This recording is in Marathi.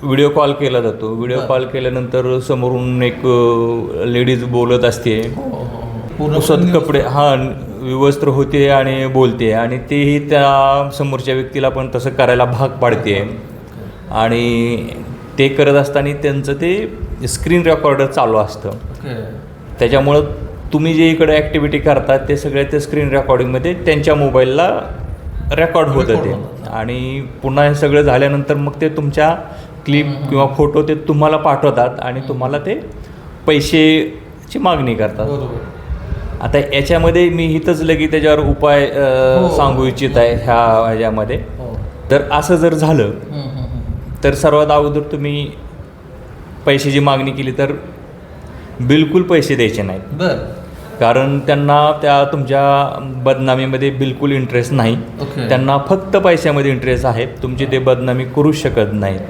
व्हिडिओ कॉल केला जातो. व्हिडिओ कॉल केल्यानंतर समोरून एक लेडीज बोलत असते, पुसत कपडे विवस्त्र होते आणि बोलते, आणि तेही त्या समोरच्या व्यक्तीला पण तसं करायला भाग पाडते. आणि ते करत असताना त्यांचं ते स्क्रीन रेकॉर्डर चालू असतं. त्याच्यामुळं तुम्ही जे इकडे ॲक्टिव्हिटी करतात ते सगळे ते स्क्रीन रेकॉर्डिंगमध्ये त्यांच्या मोबाईलला रेकॉर्ड होतं ते. आणि पुन्हा हे सगळं झाल्यानंतर मग ते तुमच्या क्लिप किंवा फोटो ते तुम्हाला पाठवतात आणि तुम्हाला ते पैशाची मागणी करतात. आता याच्यामध्ये मी हिथंच लगेच त्याच्यावर उपाय सांगू इच्छित आहे ह्याच्यामध्ये. तर असं जर झालं तर सर्वात अगोदर तुम्ही पैशाची मागणी केली तर बिलकुल पैसे द्यायचे नाहीत. कारण त्यांना त्या तुमच्या बदनामीमध्ये बिलकुल इंटरेस्ट नाही. त्यांना फक्त पैशामध्ये इंटरेस्ट आहे. तुमची ते बदनामी करू शकत नाहीत.